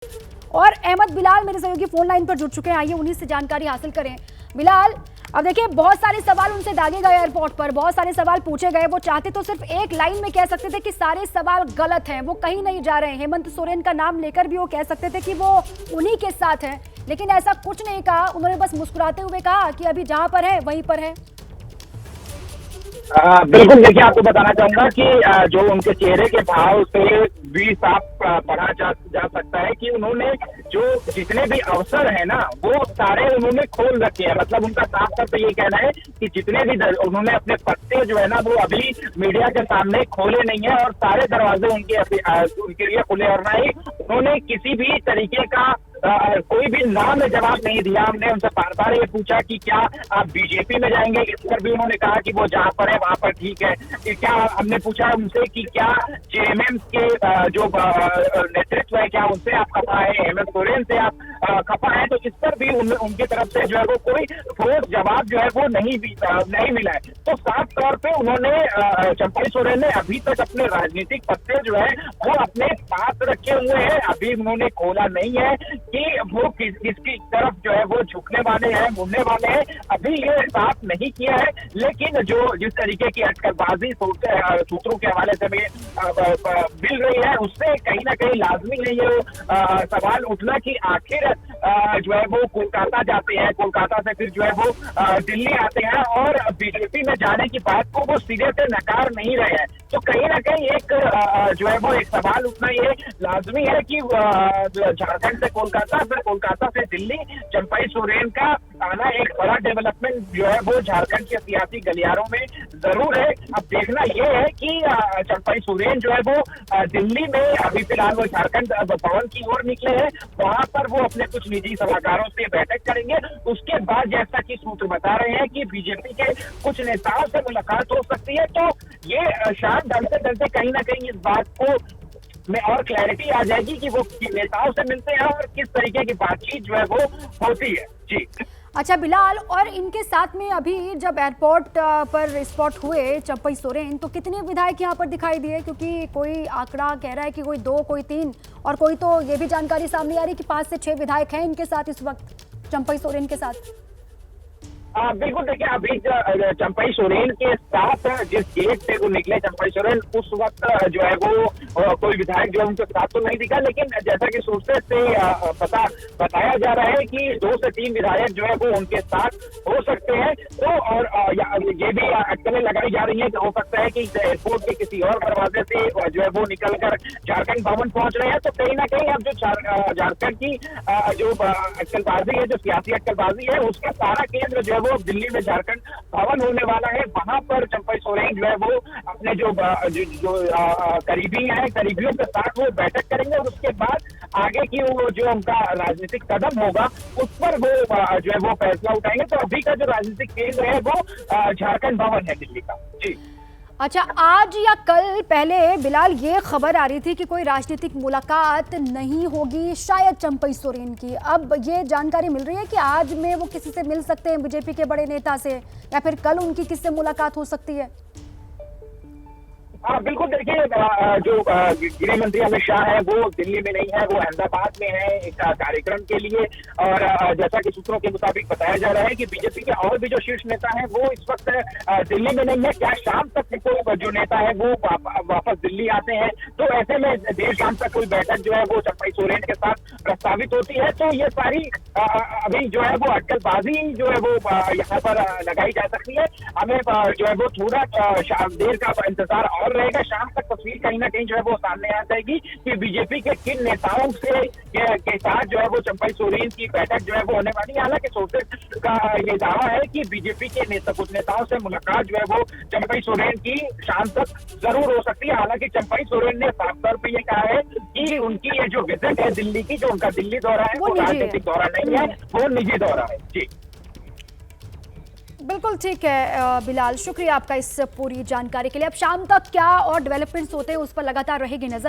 और अहमद बिलाल मेरे सहयोगी फोन लाइन पर जुड़ चुके हैं, आइए उन्हीं से जानकारी हासिल करें। बिलाल, अब देखिए बहुत सारे सवाल उनसे दागे गए एयरपोर्ट पर, बहुत सारे सवाल पूछे गए। वो चाहते तो सिर्फ एक लाइन में कह सकते थे कि सारे सवाल गलत हैं, वो कहीं नहीं जा रहे हैं। हेमंत सोरेन का नाम लेकर भी वो कह सकते थे कि वो उन्हीं के साथ हैं, लेकिन ऐसा कुछ नहीं कहा। उन्होंने बस मुस्कुराते हुए कहा कि अभी जहां पर है वहीं पर है। बिल्कुल, देखिए आपको बताना चाहूंगा कि जो उनके चेहरे के भाव से भी साफ पढ़ा जा सकता है कि उन्होंने जो जितने भी अवसर है ना वो सारे उन्होंने खोल रखे हैं। मतलब उनका साफ साफ तो ये कहना है कि जितने भी उन्होंने अपने पत्ते जो है ना वो अभी मीडिया के सामने खोले नहीं है और सारे दरवाजे उनके लिए खुले। और ना ही उन्होंने किसी भी तरीके का कोई भी नाम में जवाब नहीं दिया। हमने उनसे बार बार ये पूछा कि क्या आप बीजेपी में जाएंगे, इस पर भी उन्होंने कहा कि वो जहां पर है वहां पर ठीक है। कि क्या हमने पूछा उनसे कि क्या जेएमएम के जो नेतृत्व है क्या उनसे आप खफा है, हेमंत सोरेन से आप खफा है, तो इस पर भी उनकी तरफ से जो है वो कोई ठोस जवाब जो है वो नहीं मिला है। तो साफ तौर पे उन्होंने चंपई सोरेन ने अभी तक अपने राजनीतिक पत्ते जो है वो अपने पास रखे हुए हैं। अभी उन्होंने खोला नहीं है कि वो किसकी तरफ जो है वो झुकने वाले हैं, मुड़ने वाले हैं, अभी ये साफ नहीं किया है। लेकिन जो जिस तरीके की अटकलबाजी सूत्रों के हवाले से मिल रही है उससे कहीं ना कहीं लाजमी है ये सवाल उठना कि आखिर जो है वो कोलकाता जाते हैं, कोलकाता से फिर जो है वो दिल्ली आते हैं और बीजेपी में जाने की बात को वो सिरे से नकार नहीं रहे हैं। तो कहीं ना कहीं एक जो है वो एक सवाल उठना ये लाजमी है कि झारखंड से कोलकाता, फिर कोलकाता से दिल्ली, चंपई सोरेन का आना एक बड़ा डेवलपमेंट जो है वो झारखंड के सियासी गलियारों में जरूर है। अब देखना यह है कि चंपई सोरेन जो है वो दिल्ली में अभी फिलहाल वो झारखंड भवन की ओर निकले हैं, वहां पर वो अपने कुछ निजी सलाहकारों से बैठक करेंगे। उसके बाद जैसा कि सूत्र बता रहे हैं कि बीजेपी के कुछ नेताओं से मुलाकात हो सकती है। तो ये शाम ढलते ढलते कहीं ना कहीं इस बात को में और क्लैरिटी आ जाएगी कि वो नेताओं से मिलते हैं और किस तरीके की बातचीत जो है वो होती है। जी अच्छा बिलाल, और इनके साथ में अभी जब एयरपोर्ट पर स्पॉट हुए चंपई सोरेन, तो कितने विधायक यहाँ पर दिखाई दिए? क्योंकि कोई आंकड़ा कह रहा है कि कोई 2, कोई 3, और कोई तो ये भी जानकारी सामने आ रही है कि 5 से 6 विधायक हैं इनके साथ इस वक्त, चंपई सोरेन के साथ। बिल्कुल, देखिए अभी चंपई सोरेन के साथ जिस गेट से वो निकले चंपई सोरेन, उस वक्त जो है वो कोई विधायक जो है उनके साथ तो नहीं दिखा। लेकिन जैसा कि सोर्सेस से बताया जा रहा है कि 2 से 3 विधायक जो है वो उनके साथ हो सकते हैं। तो और ये भी अटकलें लगाई जा रही है कि हो सकता है कि एयरपोर्ट के किसी और दरवाजे से जो है वो निकलकर झारखंड भवन पहुंच रहे हैं। तो कहीं ना कहीं अब जो झारखंड की जो अटकलबाजी है, जो सियासी अटकलबाजी है, उसका सारा केंद्र जो है वो दिल्ली में झारखंड भवन होने वाला है। वहां पर चंपई सोरेन जो है वो अपने जो करीबी हैं, करीबियों के साथ वो बैठक करेंगे और उसके बाद आगे की वो जो उनका राजनीतिक कदम होगा उस पर वो जो है वो फैसला उठाएंगे। तो अभी का जो राजनीतिक केंद्र है वो झारखंड भवन है दिल्ली का। जी अच्छा, आज या कल पहले बिलाल ये खबर आ रही थी कि कोई राजनीतिक मुलाकात नहीं होगी शायद चंपई सोरेन की। अब ये जानकारी मिल रही है कि आज में वो किसी से मिल सकते हैं बीजेपी के बड़े नेता से, या फिर कल उनकी किससे मुलाकात हो सकती है? हाँ बिल्कुल, देखिए जो गृह मंत्री अमित शाह है वो दिल्ली में नहीं है, वो अहमदाबाद में है एक कार्यक्रम के लिए। और जैसा कि सूत्रों के मुताबिक बताया जा रहा है कि बीजेपी के और भी जो शीर्ष नेता हैं वो इस वक्त दिल्ली में नहीं है। क्या शाम तक कोई जो नेता है वो वापस दिल्ली आते हैं, तो ऐसे में देर शाम तक कोई बैठक जो है वो चंपई सोरेन के साथ प्रस्तावित होती है। तो ये सारी अभी जो है वो अटकलबाजी जो है वो यहाँ पर लगाई जा सकती है। हमें जो है वो थोड़ा देर का इंतजार और रहेगा। शाम तक तस्वीर कहीं ना कहीं जो है वो सामने आ जाएगी कि बीजेपी के किन नेताओं से के साथ जो है वो चंपई सोरेन की बैठक जो है वो होने वाली है। हालांकि सोर्सेस का ये दावा है कि बीजेपी के कुछ नेताओं से मुलाकात जो है वो चंपई सोरेन की शाम तक जरूर हो सकती है। हालांकि चंपई सोरेन ने साफ तौर पर यह कहा है कि उनकी ये जो विजिट है दिल्ली की, जो उनका दिल्ली दौरा है वो राजनीतिक दौरा नहीं है, वो निजी दौरा है। जी बिल्कुल ठीक है बिलाल, शुक्रिया आपका इस पूरी जानकारी के लिए। अब शाम तक क्या और डेवलपमेंट्स होते हैं उस पर लगातार रहेगी नजर।